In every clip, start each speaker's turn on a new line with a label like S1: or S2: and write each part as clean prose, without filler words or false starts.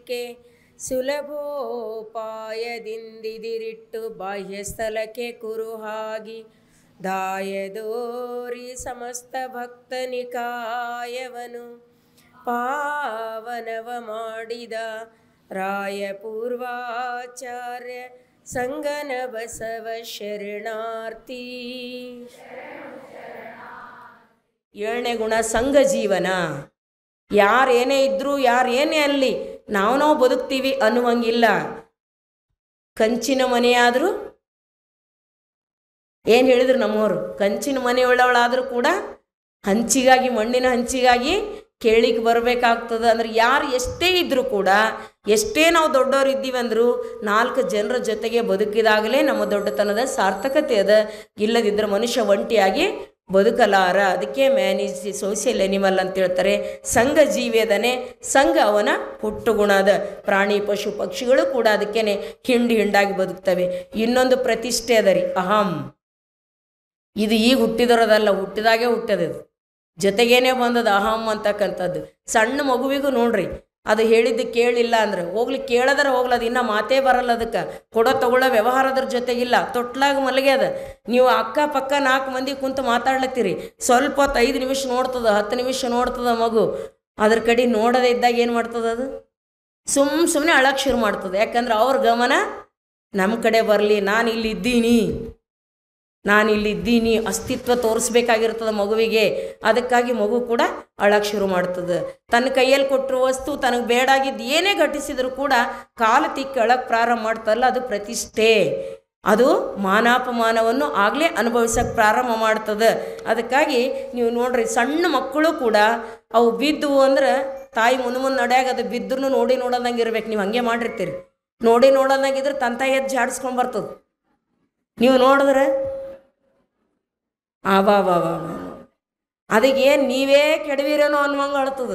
S1: ಮಾಡಿಕೆ ಸುಲಭೋಪಾಯದಿಂದಿದಿರಿಟ್ಟು ಬಾಹ್ಯ ಸ್ಥಳಕ್ಕೆ ಕುರುಹಾಗಿ ದಾಯದೋರಿ ಸಮಸ್ತ ಭಕ್ತ ನಿಕಾಯವನು ಪಾವನವ ಮಾಡಿದ ರಾಯ ಪೂರ್ವಾಚಾರ್ಯ ಸಂಗನ ಬಸವ ಶರಣಾರ್ಥಿ. 7ನೇ ಗುಣ ಸಂಘ ಜೀವನ. ಯಾರೇನೇ ಇದ್ದರೂ ಯಾರೇನೇ ಅಲ್ಲಿ ನಾವು ಬದುಕ್ತೀವಿ ಅನ್ನುವಂಗಿಲ್ಲ. ಕಂಚಿನ ಮನೆಯಾದರೂ ಏನು ಹೇಳಿದ್ರು ನಮ್ಮವರು, ಕಂಚಿನ ಮನೆಯುಳ್ಳವಳಾದರೂ ಕೂಡ ಹಂಚಿಗಾಗಿ, ಮಣ್ಣಿನ ಹಂಚಿಗಾಗಿ ಕೇಳಿಗೆ ಬರಬೇಕಾಗ್ತದೆ. ಅಂದ್ರೆ ಯಾರು ಎಷ್ಟೇ ಇದ್ದರೂ ಕೂಡ, ಎಷ್ಟೇ ನಾವು ದೊಡ್ಡವರು ಇದ್ದೀವಿ ಅಂದರೂ 4 ಜನರ ಜೊತೆಗೆ ಬದುಕಿದಾಗಲೇ ನಮ್ಮ ದೊಡ್ಡತನದ ಸಾರ್ಥಕತೆ ಅದ. ಇಲ್ಲದಿದ್ದರೆ ಮನುಷ್ಯ ಒಂಟಿಯಾಗಿ ಬದುಕಲಾರ. ಅದಕ್ಕೆ man is the social animal ಅಂತ ಹೇಳ್ತಾರೆ. ಸಂಘ ಜೀವಿ ಅದನೆ, ಸಂಘ ಅವನ ಹುಟ್ಟುಗುಣ ಅದ. ಪ್ರಾಣಿ ಪಶು ಪಕ್ಷಿಗಳು ಕೂಡ ಅದಕ್ಕೇನೆ ಹಿಂಡಾಗಿ ಬದುಕ್ತವೆ. ಇನ್ನೊಂದು ಪ್ರತಿಷ್ಠೆ ಅದ ರೀ, ಅಹಂ. ಇದು ಈಗ ಹುಟ್ಟಿದರೋದಲ್ಲ, ಹುಟ್ಟಿದಾಗೆ ಹುಟ್ಟದಿದು, ಜೊತೆಗೇನೆ ಬಂದದ ಅಹಂ ಅಂತಕ್ಕಂಥದ್ದು. ಸಣ್ಣ ಮಗುವಿಗೂ ನೋಡ್ರಿ, ಅದು ಹೇಳಿದ್ದು ಕೇಳಿಲ್ಲ ಅಂದ್ರೆ ಹೋಗ್ಲಿ, ಕೇಳದ್ರೆ ಹೋಗ್ಲದು, ಇನ್ನೂ ಮಾತೇ ಬರಲ್ಲ. ಅದಕ್ಕೆ ಕೊಡೋ ತಗೊಳ್ಳೋ ವ್ಯವಹಾರದ್ರ ಜೊತೆಗಿಲ್ಲ. ತೊಟ್ಲಾಗ ಮಲಗ್ಯದ, ನೀವು ಅಕ್ಕಪಕ್ಕ 4 ಮಂದಿ ಕುಂತು ಮಾತಾಡ್ಲತ್ತೀರಿ, ಸ್ವಲ್ಪ ಹೊತ್ತು 5 ನಿಮಿಷ ನೋಡ್ತದ, 10 ನಿಮಿಷ ನೋಡ್ತದ ಮಗು. ಅದ್ರ ಕಡೆ ನೋಡದೇ ಇದ್ದಾಗ ಏನು ಮಾಡ್ತದ, ಅದು ಸುಮ್ಮನೆ ಅಳಕ್ಕೆ ಶುರು ಮಾಡ್ತದೆ. ಯಾಕಂದ್ರೆ ಅವ್ರ ಗಮನ ನಮ್ಮ ಕಡೆ ಬರಲಿ, ನಾನು ಇಲ್ಲಿದ್ದೀನಿ ಅಸ್ತಿತ್ವ ತೋರಿಸ್ಬೇಕಾಗಿರ್ತದೆ ಮಗುವಿಗೆ. ಅದಕ್ಕಾಗಿ ಮಗು ಕೂಡ ಅಳಕ್ಕೆ ಶುರು ಮಾಡ್ತದೆ. ತನ್ನ ಕೈಯಲ್ಲಿ ಕೊಟ್ಟರು ವಸ್ತು ತನಗೆ ಬೇಡಾಗಿದ್ದು ಏನೇ ಘಟಿಸಿದ್ರು ಕೂಡ ಕಾಲ ತಿಕ್ಕಿ ಅಳಕ್ಕೆ ಪ್ರಾರಂಭ ಮಾಡ್ತಲ್ಲ, ಅದು ಪ್ರತಿಷ್ಠೆ. ಅದು ಮಾನಾಪಮಾನವನ್ನು ಆಗಲೇ ಅನುಭವಿಸೋಕ್ಕೆ ಪ್ರಾರಂಭ ಮಾಡ್ತದೆ. ಅದಕ್ಕಾಗಿ ನೀವು ನೋಡ್ರಿ, ಸಣ್ಣ ಮಕ್ಕಳು ಕೂಡ ಅವು ಬಿದ್ದವು ಅಂದ್ರೆ ತಾಯಿ ಮುಂದೆ ನಡೆಯಾಗ ಅದು ಬಿದ್ದರೂ ನೋಡೋದಂಗೆ ಇರ್ಬೇಕು. ನೀವು ಹಂಗೆ ಮಾಡಿರ್ತೀರಿ, ನೋಡೋದಂಗಿದ್ರೆ ತಂತ ಎದ್ದು ಜಾಡಿಸ್ಕೊಂಡು ಬರ್ತದೆ. ನೀವು ನೋಡಿದ್ರೆ ಅದಕ್ಕೆ ನೀವೇ ಕೆಡವಿರೇನೋ ಅನ್ನುವಂಗೆ ಅಳ್ತದ.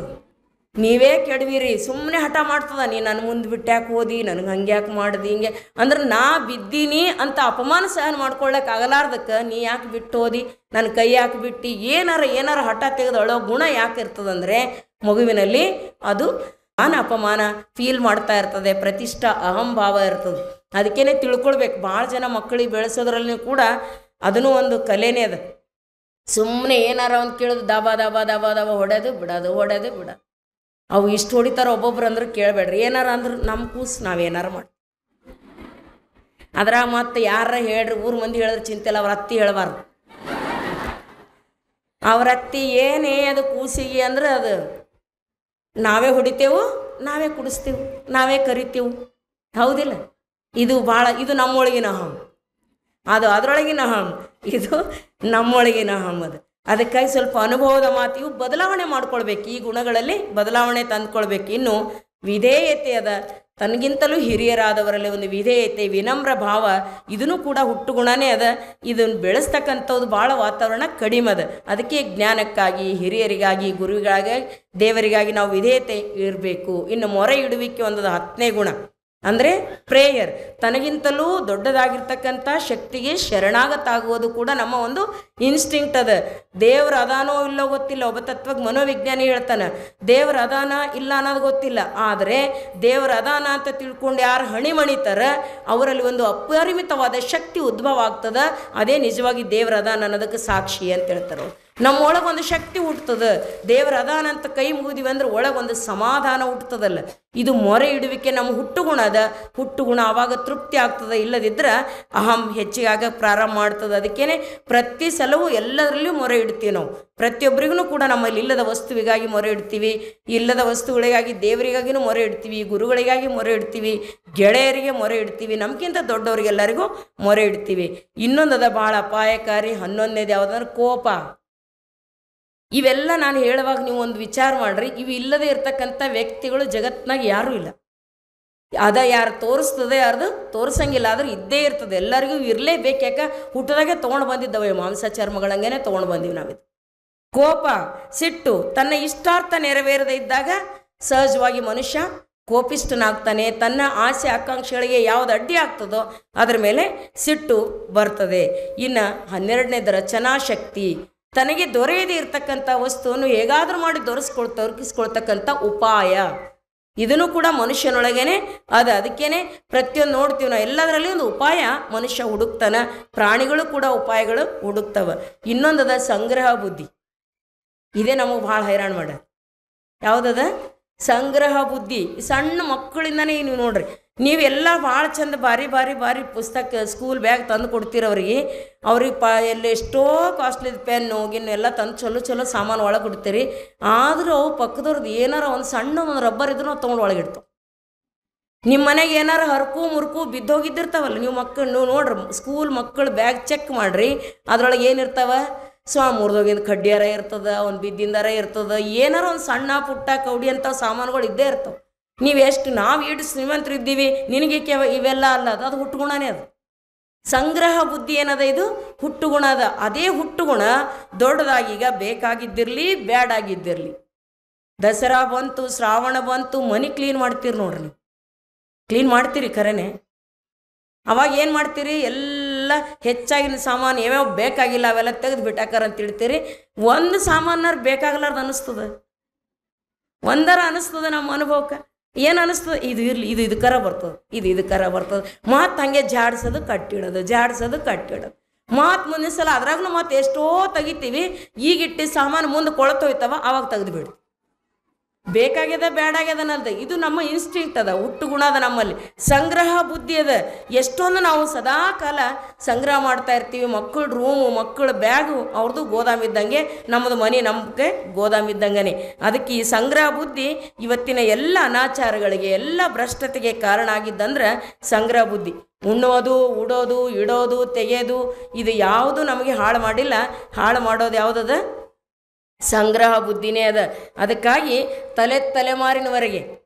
S1: ನೀವೇ ಕೆಡವಿರಿ, ಸುಮ್ಮನೆ ಹಠ ಮಾಡ್ತದ. ನೀ ನನ್ನ ಮುಂದೆ ಬಿಟ್ಟು ಯಾಕೆ ಓದಿ, ನನಗೆ ಹಂಗೆ ಯಾಕೆ ಮಾಡಿದಿ, ಹಿಂಗೆ ಅಂದ್ರೆ ನಾ ಬಿದ್ದೀನಿ ಅಂತ ಅಪಮಾನ ಸಹನ ಮಾಡ್ಕೊಳ್ಳೋಕೆ ಆಗಲಾರ್ದಕ್ಕೆ ನೀ ಯಾಕೆ ಬಿಟ್ಟು ಓದಿ, ನನ್ನ ಕೈ ಯಾಕೆ ಬಿಟ್ಟು, ಏನಾರ ಹಠ ತೆಗೆದು ಅಳೋ ಗುಣ ಯಾಕೆ ಇರ್ತದಂದರೆ ಮಗುವಿನಲ್ಲಿ ಅದು ಅಪಮಾನ ಫೀಲ್ ಮಾಡ್ತಾ ಇರ್ತದೆ. ಪ್ರತಿಷ್ಠಾ ಅಹಂಭಾವ ಇರ್ತದೆ. ಅದಕ್ಕೇನೆ ತಿಳ್ಕೊಳ್ಬೇಕು. ಭಾಳ ಜನ ಮಕ್ಕಳಿಗೆ ಬೆಳೆಸೋದ್ರಲ್ಲಿ ಕೂಡ ಅದನ್ನು ಒಂದು ಕಲೆನೇ ಅದ. ಸುಮ್ಮನೆ ಏನಾರ ಒಂದು ಕೇಳೋದು, ದಾಬ ಹೊಡೆದು ಬಿಡೋದು. ಅವು ಇಷ್ಟು ಹೊಡಿತಾರ ಒಬ್ಬೊಬ್ರು ಅಂದ್ರೆ ಕೇಳಬೇಡ್ರಿ. ಏನಾರ ಅಂದ್ರೆ ನಮ್ಮ ಕೂಸು ನಾವೇನಾರ ಮಾಡಿ ಅದ್ರಾಗ ಮತ್ತೆ ಯಾರ ಹೇಳ್ರಿ, ಊರು ಮಂದಿ ಹೇಳಿದ್ರೆ ಚಿಂತೆ ಇಲ್ಲ, ಅವ್ರ ಅತ್ತಿ ಹೇಳಬಾರ್ದು. ಅವ್ರ ಅತ್ತಿ ಏನೇ ಅದು ಕೂಸಿಗೆ ಅಂದ್ರೆ ಅದು ನಾವೇ ಹೊಡಿತೇವು, ನಾವೇ ಕುಡಿಸ್ತೇವು, ನಾವೇ ಕರಿತೇವು. ಹೌದಿಲ್ಲ? ಇದು ನಮ್ಮೊಳಗಿನ ಅಹಂ. ಅದು ಅದರೊಳಗಿನ ಅಹಂ, ಇದು ನಮ್ಮೊಳಗಿನ ಅಹಂ. ಅದಕ್ಕಾಗಿ ಸ್ವಲ್ಪ ಅನುಭವದ ಮಾತು ಬದಲಾವಣೆ ಮಾಡ್ಕೊಳ್ಬೇಕು. ಈ ಗುಣಗಳಲ್ಲಿ ಬದಲಾವಣೆ ತಂದ್ಕೊಳ್ಬೇಕು. ಇನ್ನು ವಿಧೇಯತೆ ಅದ. ತನಗಿಂತಲೂ ಹಿರಿಯರಾದವರಲ್ಲಿ ಒಂದು ವಿಧೇಯತೆ, ವಿನಮ್ರ ಭಾವ, ಇದನ್ನು ಕೂಡ ಹುಟ್ಟುಗುಣನೇ ಅದ. ಇದನ್ನು ಬೆಳೆಸ್ತಕ್ಕಂಥದ್ದು ಭಾಳ ವಾತಾವರಣ ಕಡಿಮೆ ಅದ. ಅದಕ್ಕೆ ಜ್ಞಾನಕ್ಕಾಗಿ, ಹಿರಿಯರಿಗಾಗಿ, ಗುರುಗಳಿಗಾಗಿ, ದೇವರಿಗಾಗಿ ನಾವು ವಿಧೇಯತೆ ಇರಬೇಕು. ಇನ್ನು ಮೊರೆ ಇಡುವಿಕೆ ಒಂದು 10ನೇ ಗುಣ ಅಂದರೆ ಪ್ರೇಯರ್. ತನಗಿಂತಲೂ ದೊಡ್ಡದಾಗಿರ್ತಕ್ಕಂಥ ಶಕ್ತಿಗೆ ಶರಣಾಗತಾಗುವುದು ಕೂಡ ನಮ್ಮ ಒಂದು ಇನ್ಸ್ಟಿಂಕ್ಟ್ ಅದ. ದೇವ್ರ ಅದಾನೋ ಇಲ್ಲೋ ಗೊತ್ತಿಲ್ಲ. ಒಬ್ಬ ತತ್ವಕ್ಕೆ ಮನೋವಿಜ್ಞಾನಿ ಹೇಳ್ತಾನೆ, ದೇವ್ರ ಅದಾನ ಇಲ್ಲ ಅನ್ನೋದು ಗೊತ್ತಿಲ್ಲ, ಆದರೆ ದೇವ್ರ ಅದಾನ ಅಂತ ತಿಳ್ಕೊಂಡು ಯಾರು ಹಣಿಮಣಿತಾರ ಅವರಲ್ಲಿ ಒಂದು ಅಪರಿಮಿತವಾದ ಶಕ್ತಿ ಉದ್ಭವ ಆಗ್ತದೆ. ಅದೇ ನಿಜವಾಗಿ ದೇವ್ರ ಅದಾನ ಅನ್ನೋದಕ್ಕೆ ಸಾಕ್ಷಿ ಅಂತ ಹೇಳ್ತಾರೆ. ನಮ್ಮೊಳಗೊಂದು ಶಕ್ತಿ ಹುಟ್ಟುತ್ತದೆ. ದೇವರ ಅದಾನ ಅಂತ ಕೈ ಮುಗಿದಿವಿ ಅಂದ್ರೆ ಒಳಗೊಂದು ಸಮಾಧಾನ ಹುಟ್ಟುತ್ತದಲ್ಲ. ಇದು ಮೊರೆ ಇಡುವಿಕೆ ನಮ್ಮ ಹುಟ್ಟುಗುಣ ಅದ. ಹುಟ್ಟುಗುಣ ಆವಾಗ ತೃಪ್ತಿ ಆಗ್ತದೆ. ಇಲ್ಲದಿದ್ದರೆ ಅಹಂ ಹೆಚ್ಚಿಗೆ ಪ್ರಾರಂಭ ಮಾಡ್ತದೆ. ಅದಕ್ಕೇನೆ ಪ್ರತಿ ಸಲವೂ ಎಲ್ಲದರಲ್ಲೂ ಮೊರೆ ಇಡ್ತೀವಿ ನಾವು. ಪ್ರತಿಯೊಬ್ಬರಿಗೂ ಕೂಡ ನಮ್ಮಲ್ಲಿ ಇಲ್ಲದ ವಸ್ತುವಿಗಾಗಿ ಮೊರೆ ಇಡ್ತೀವಿ, ಇಲ್ಲದ ವಸ್ತುಗಳಿಗಾಗಿ ದೇವರಿಗಾಗಿನೂ ಮೊರೆ ಇಡ್ತೀವಿ, ಗುರುಗಳಿಗಾಗಿ ಮೊರೆ ಇಡ್ತೀವಿ, ಗೆಳೆಯರಿಗೆ ಮೊರೆ ಇಡ್ತೀವಿ, ನಮಗಿಂತ ದೊಡ್ಡವರಿಗೆಲ್ಲರಿಗೂ ಮೊರೆ ಇಡ್ತೀವಿ. ಇನ್ನೊಂದದ ಭಾಳ ಅಪಾಯಕಾರಿ 11ನೇದು ಯಾವುದಂದ್ರೆ ಕೋಪ. ಇವೆಲ್ಲ ನಾನು ಹೇಳುವಾಗ ನೀವು ಒಂದು ವಿಚಾರ ಮಾಡ್ರಿ, ಇವು ಇಲ್ಲದೆ ಇರ್ತಕ್ಕಂಥ ವ್ಯಕ್ತಿಗಳು ಜಗತ್ತಿನಾಗ ಯಾರೂ ಇಲ್ಲ. ಯಾರು ತೋರಿಸ್ತದೆ, ಯಾರ್ದು ತೋರಿಸಂಗಿಲ್ಲ, ಆದ್ರೆ ಇದ್ದೇ ಇರ್ತದೆ. ಎಲ್ಲರಿಗೂ ಇರಲೇಬೇಕು. ಯಾಕೆ ಹುಟ್ಟದಾಗೆ ತೊಗೊಂಡು ಬಂದಿದ್ದವೆ, ಮಾಂಸ ಚರ್ಮಗಳಂಗೆ ತೊಗೊಂಡು ಬಂದೀವಿ ನಾವಿದು. ಕೋಪ, ಸಿಟ್ಟು, ತನ್ನ ಇಷ್ಟಾರ್ಥ ನೆರವೇರದೇ ಇದ್ದಾಗ ಸಹಜವಾಗಿ ಮನುಷ್ಯ ಕೋಪಿಷ್ಟನಾಗ್ತಾನೆ. ತನ್ನ ಆಸೆ ಆಕಾಂಕ್ಷೆಗಳಿಗೆ ಯಾವ್ದು ಅಡ್ಡಿ ಆಗ್ತದೋ ಅದರ ಮೇಲೆ ಸಿಟ್ಟು ಬರ್ತದೆ. ಇನ್ನು 12ನೇದು ರಚನಾ ಶಕ್ತಿ. ತನಗೆ ದೊರೆಯದೇ ಇರ್ತಕ್ಕಂಥ ವಸ್ತುವನ್ನು ಹೇಗಾದರೂ ಮಾಡಿ ದೊರಕಿಸ್ಕೊಳ್ತಕ್ಕಂಥ ಉಪಾಯ. ಇದನ್ನು ಕೂಡ ಮನುಷ್ಯನೊಳಗೇನೆ ಅದಕ್ಕೇನೆ ಪ್ರತಿಯೊಂದು ನೋಡ್ತೀವಿ ನಾವು, ಎಲ್ಲದರಲ್ಲಿ ಒಂದು ಉಪಾಯ ಮನುಷ್ಯ ಹುಡುಕ್ತಾನ. ಪ್ರಾಣಿಗಳು ಕೂಡ ಉಪಾಯಗಳು ಹುಡುಕ್ತವ. ಇನ್ನೊಂದದ ಸಂಗ್ರಹ ಬುದ್ಧಿ. ಇದೇ ನಮಗೆ ಭಾಳ ಹೈರಾಣ ಮಾಡ. ಯಾವುದದ? ಸಂಗ್ರಹ ಬುದ್ಧಿ. ಸಣ್ಣ ಮಕ್ಕಳಿಂದನೇ ನೀವು ನೋಡ್ರಿ, ನೀವೆಲ್ಲ ಭಾಳ ಚಂದ ಭಾರಿ ಭಾರಿ ಭಾರಿ ಪುಸ್ತಕ ಸ್ಕೂಲ್ ಬ್ಯಾಗ್ ತಂದು ಕೊಡ್ತೀರ ಅವ್ರಿಗೆ ಎಲ್ಲಿ ಎಷ್ಟೋ ಕಾಸ್ಟ್ಲಿ ಪೆನ್ನು ಗಿನ್ನು ಎಲ್ಲ ತಂದು ಚಲೋ ಚಲೋ ಸಾಮಾನು ಒಳಗೆ ಕೊಡ್ತೀರಿ. ಆದರೂ ಅವು ಪಕ್ಕದವ್ರದ್ದು ಏನಾರ ಒಂದು ಸಣ್ಣ ಒಂದು ರಬ್ಬರ್ ಇದ್ರೂ ನಾವು ತೊಗೊಂಡು ಒಳಗಿಡ್ತಾವೆ. ನಿಮ್ಮ ಮನೆಗೆ ಏನಾರು ಹರ್ಕು ಮುರ್ಕು ಬಿದ್ದೋಗಿದ್ದಿರ್ತಾವಲ್ಲ, ನೀವು ನೋಡ್ರಿ ಸ್ಕೂಲ್ ಮಕ್ಕಳು ಬ್ಯಾಗ್ ಚೆಕ್ ಮಾಡಿರಿ, ಅದರೊಳಗೆ ಏನಿರ್ತಾವ? ಮುರಿದೋಗಿಂದ ಕಡ್ಡಿಯಾರ ಇರ್ತದೆ, ಒಂದು ಬಿದ್ದಿಂದಾರ ಇರ್ತದೆ, ಏನಾರ ಒಂದು ಸಣ್ಣ ಪುಟ್ಟ ಕೌಡಿ ಅಂತ ಸಾಮಾನುಗಳು ಇದ್ದೇ ಇರ್ತವೆ. ನಾವು ಎಷ್ಟು ಶ್ರೀಮಂತರಿದ್ದೀವಿ, ನಿನಗೆ ಇವೆಲ್ಲ ಅಲ್ಲ, ಅದು ಹುಟ್ಟುಗುಣನೇ. ಅದು ಸಂಗ್ರಹ ಬುದ್ಧಿ ಏನದ? ಇದು ಹುಟ್ಟುಗುಣ ಅದ. ಅದೇ ಹುಟ್ಟುಗುಣ ದೊಡ್ಡದಾಗೀಗ ಬೇಕಾಗಿದ್ದಿರಲಿ ಬ್ಯಾಡಾಗಿದ್ದಿರಲಿ. ದಸರಾ ಬಂತು, ಶ್ರಾವಣ ಬಂತು, ಮನೆ ಕ್ಲೀನ್ ಮಾಡ್ತೀರಿ ನೋಡ್ರಿ. ನೀವು ಕ್ಲೀನ್ ಮಾಡ್ತೀರಿ ಖರೇನೆ? ಅವಾಗ ಏನು ಮಾಡ್ತೀರಿ? ಎಲ್ಲ ಹೆಚ್ಚಾಗಿನ ಸಾಮಾನು ಯಾವ್ಯಾವ ಬೇಕಾಗಿಲ್ಲ ಅವೆಲ್ಲ ತೆಗೆದು ಬಿಟ್ಟಾಕಾರ ಅಂತ ಹೇಳ್ತೀರಿ. ಒಂದು ಸಾಮಾನಾರು ಬೇಕಾಗಲಾರ್ದು ಅನ್ನಿಸ್ತದೆ, ಒಂದರ ಅನ್ನಿಸ್ತದೆ. ನಮ್ಮ ಅನುಭವಕ್ಕೆ ಏನು ಅನ್ನಿಸ್ತದೆ? ಇದು ಇರಲಿ, ಇದು ಇದಕ್ಕರ ಬರ್ತದೆ, ಇದು ಇದಕ್ಕರ ಬರ್ತದೆ. ಮತ್ತು ಹಾಗೆ ಜಾಡ್ಸೋದು ಕಟ್ಟಿಡೋದು, ಜಾಡ್ಸೋದು ಕಟ್ಟಿಡೋದು. ಮತ್ತು ಮುಂದಿನ ಸಲ ಅದ್ರಾಗೂ ಮತ್ತು ಎಷ್ಟೋ ತೆಗಿತೀವಿ. ಈಗಿಟ್ಟು ಸಾಮಾನು ಮುಂದೆ ಕೊಳತೋಯ್ತವ, ಆವಾಗ ತೆಗೆದು ಬಿಡ್ತೀವಿ. ಬೇಕಾಗ್ಯದ ಬ್ಯಾಡಾಗ್ಯದನಲ್ದ, ಇದು ನಮ್ಮ ಇನ್ಸ್ಟಿಂಕ್ಟ್ ಅದ, ಹುಟ್ಟು ಗುಣ ಅದ ನಮ್ಮಲ್ಲಿ. ಸಂಗ್ರಹ ಬುದ್ಧಿ ಅದ. ಎಷ್ಟೊಂದು ನಾವು ಸದಾ ಕಾಲ ಸಂಗ್ರಹ ಮಾಡ್ತಾ ಇರ್ತೀವಿ. ಮಕ್ಕಳ ರೂಮು, ಮಕ್ಕಳ ಬ್ಯಾಗು ಅವ್ರದ್ದು ಗೋದಾಮ್ ಇದ್ದಂಗೆ, ನಮ್ಮದು ಮನೆ ನಮಗೆ ಗೋದಾಮ್ ಇದ್ದಂಗೆ. ಅದಕ್ಕೆ ಈ ಸಂಗ್ರಹ ಬುದ್ಧಿ ಇವತ್ತಿನ ಎಲ್ಲ ಅನಾಚಾರಗಳಿಗೆ, ಎಲ್ಲ ಭ್ರಷ್ಟತೆಗೆ ಕಾರಣ ಆಗಿದ್ದಂದ್ರೆ ಸಂಗ್ರಹ ಬುದ್ಧಿ. ಉಣ್ಣೋದು, ಉಡೋದು, ಇಡೋದು, ತೆಗೆಯೋದು, ಇದು ಯಾವುದು ನಮಗೆ ಹಾಳು ಮಾಡಿಲ್ಲ. ಹಾಳು ಮಾಡೋದು ಯಾವುದದ? ಸಂಗ್ರಹ ಬುದ್ಧಿನೇ ಅದ. ಅದಕ್ಕಾಗಿ ತಲೆಮಾರಿನವರೆಗೆ